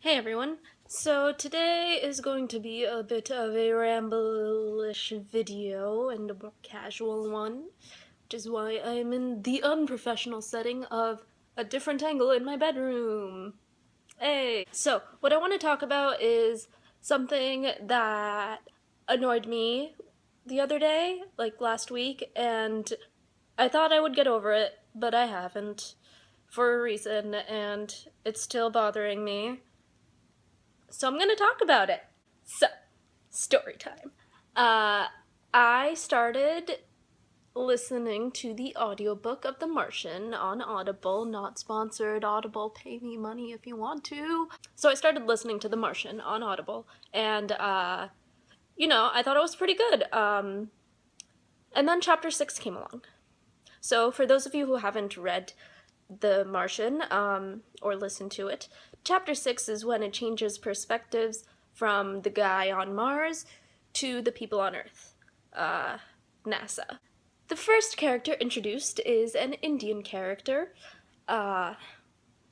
Hey everyone, so today is going to be a bit of a ramble-ish video and a more casual one, which is why I am in the unprofessional setting of a different angle in my bedroom. Hey! So, what I want to talk about is something that annoyed me the other day, like last week, and I thought I would get over it, but I haven't, for a reason, and it's still bothering me. So I'm gonna talk about it. So, story time. I started listening to the audiobook of The Martian on Audible, not sponsored. Audible, pay me money if you want to. So I started listening to The Martian on Audible, and I thought it was pretty good. And then chapter 6 came along. So for those of you who haven't read The Martian, or listened to it, chapter 6 is when it changes perspectives from the guy on Mars to the people on Earth, NASA. The first character introduced is an Indian character,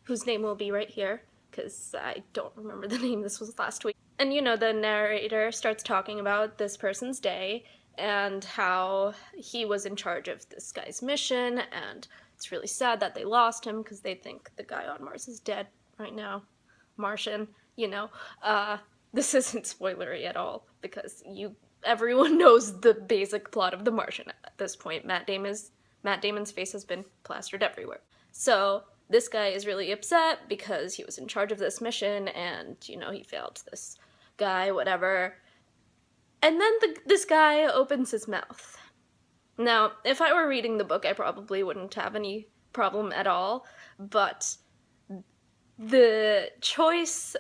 whose name will be right here, because I don't remember the name, this was last week. And the narrator starts talking about this person's day and how he was in charge of this guy's mission, and it's really sad that they lost him because they think the guy on Mars is dead right now. Martian, this isn't spoilery at all because everyone knows the basic plot of The Martian at this point. Matt Damon's face has been plastered everywhere. So this guy is really upset because he was in charge of this mission and, he failed this guy, whatever. And then this guy opens his mouth. Now, if I were reading the book, I probably wouldn't have any problem at all, but the choice,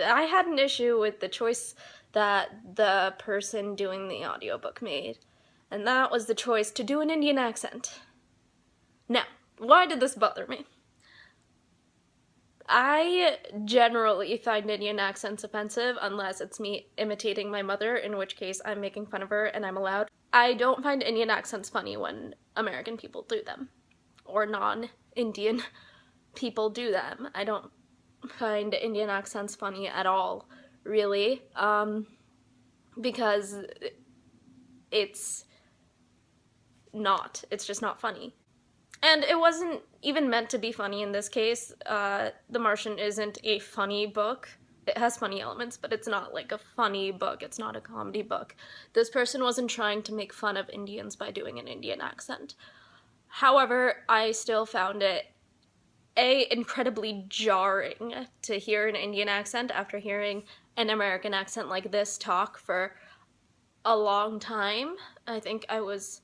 I had an issue with the choice that the person doing the audiobook made, and that was the choice to do an Indian accent. Now, why did this bother me? I generally find Indian accents offensive unless it's me imitating my mother, in which case I'm making fun of her and I'm allowed. I don't find Indian accents funny when American people do them, or non-Indian people do them. I don't find Indian accents funny at all, really, because it's just not funny. And it wasn't even meant to be funny in this case. The Martian isn't a funny book. It has funny elements, but it's not like a funny book. It's not a comedy book. This person wasn't trying to make fun of Indians by doing an Indian accent. However, I still found it, incredibly jarring to hear an Indian accent after hearing an American accent like this talk for a long time. I think I was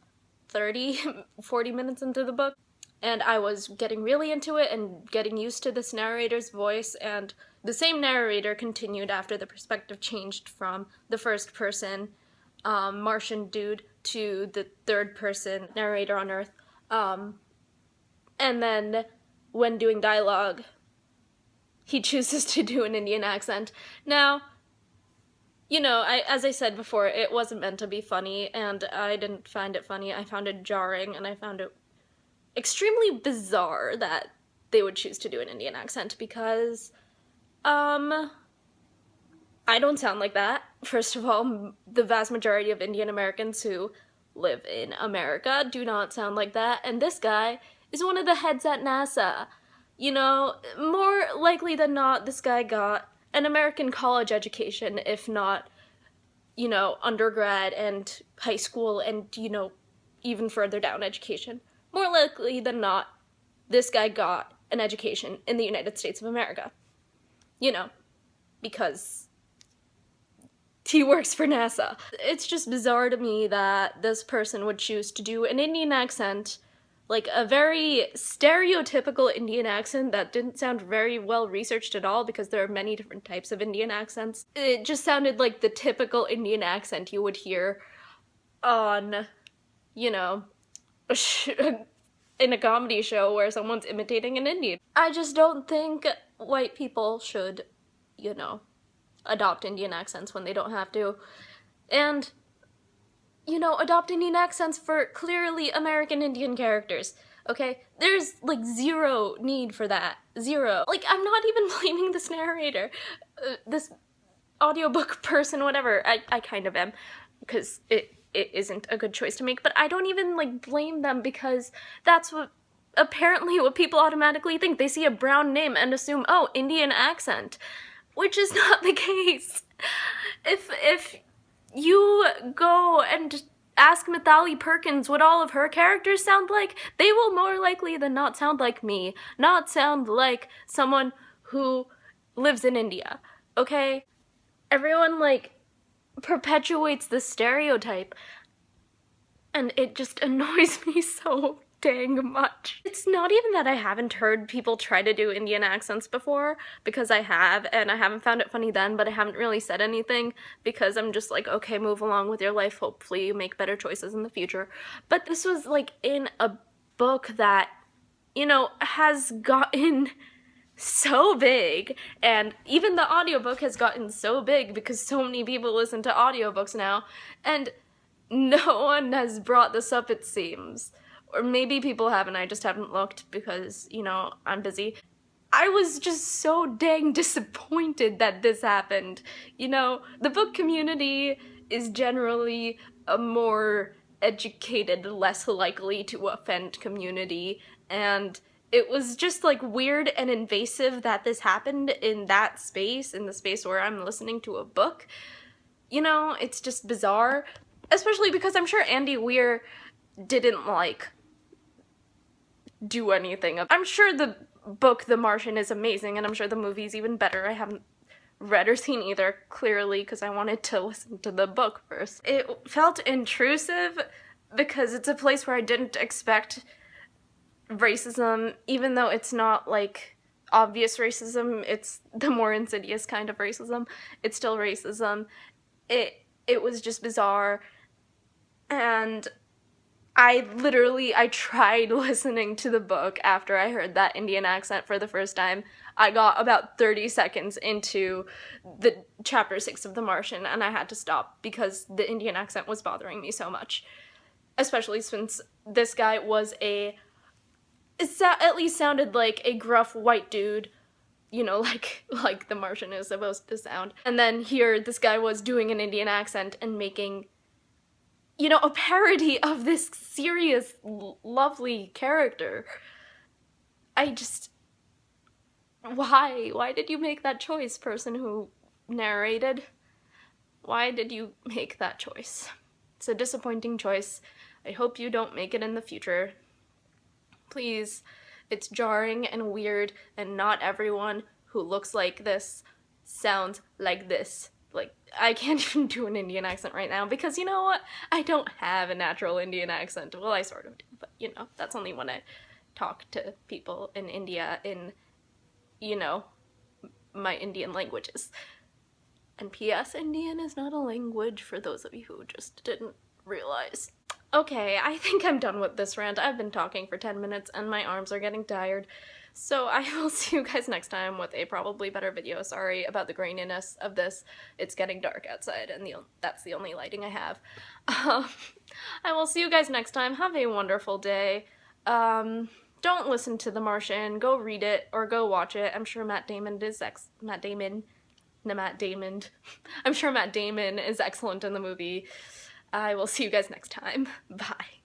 40 minutes into the book, and I was getting really into it and getting used to this narrator's voice, and the same narrator continued after the perspective changed from the first person, Martian dude, to the third person narrator on Earth. And then when doing dialogue, he chooses to do an Indian accent. Now, as I said before, it wasn't meant to be funny, and I didn't find it funny. I found it jarring, and I found it extremely bizarre that they would choose to do an Indian accent because, I don't sound like that. First of all, the vast majority of Indian Americans who live in America do not sound like that, and this guy is one of the heads at NASA. More likely than not, this guy got an American college education, if not, undergrad and high school and, even further down education. More likely than not, this guy got an education in the United States of America. Because he works for NASA. It's just bizarre to me that this person would choose to do an Indian accent, like a very stereotypical Indian accent that didn't sound very well researched at all because there are many different types of Indian accents. It just sounded like the typical Indian accent you would hear on, in a comedy show where someone's imitating an Indian. I just don't think white people should, adopt Indian accents when they don't have to. And adopt Indian accents for clearly American Indian characters. okay? There's, like, zero need for that. Zero. Like, I'm not even blaming this narrator, this audiobook person, whatever. I kind of am, because it isn't a good choice to make, but I don't even, like, blame them, because that's apparently what people automatically think. They see a brown name and assume, oh, Indian accent, which is not the case. If you go and ask Mithali Perkins what all of her characters sound like, they will more likely than not sound like me, not sound like someone who lives in India, okay? Everyone, like, perpetuates the stereotype, and it just annoys me so dang much. It's not even that I haven't heard people try to do Indian accents before, because I have, and I haven't found it funny then, but I haven't really said anything, because I'm just like, okay, move along with your life, hopefully you make better choices in the future. But this was, like, in a book that, you know, has gotten so big, and even the audiobook has gotten so big because so many people listen to audiobooks now, and no one has brought this up, it seems. Or maybe people haven't, I just haven't looked because, you know, I'm busy. I was just so dang disappointed that this happened. You know, the book community is generally a more educated, less likely to offend community, and it was just, like, weird and invasive that this happened in that space, in the space where I'm listening to a book. You know, it's just bizarre, especially because I'm sure Andy Weir didn't, like, do anything. I'm sure the book The Martian is amazing, and I'm sure the movie's even better. I haven't read or seen either, clearly, because I wanted to listen to the book first. It felt intrusive because it's a place where I didn't expect racism, even though it's not, like, obvious racism, it's the more insidious kind of racism. It's still racism. It was just bizarre, and I tried listening to the book after I heard that Indian accent for the first time. I got about 30 seconds into the chapter 6 of The Martian, and I had to stop because the Indian accent was bothering me so much. Especially since this guy was at least sounded like a gruff white dude, you know, like The Martian is supposed to sound. And then here, this guy was doing an Indian accent and making, you know, a parody of this serious, lovely character. Why? Why did you make that choice, person who narrated? Why did you make that choice? It's a disappointing choice. I hope you don't make it in the future. Please. It's jarring and weird, and not everyone who looks like this sounds like this. Like, I can't even do an Indian accent right now because, you know what? I don't have a natural Indian accent. Well, I sort of do, but, you know, that's only when I talk to people in India in, you know, my Indian languages. And P.S. Indian is not a language, for those of you who just didn't realize. Okay, I think I'm done with this rant. I've been talking for 10 minutes and my arms are getting tired. So I will see you guys next time with a probably better video. Sorry about the graininess of this. It's getting dark outside and that's the only lighting I have. I will see you guys next time. Have a wonderful day. Don't listen to The Martian. Go read it or go watch it. I'm sure Matt Damon is I'm sure Matt Damon is excellent in the movie. I will see you guys next time. Bye.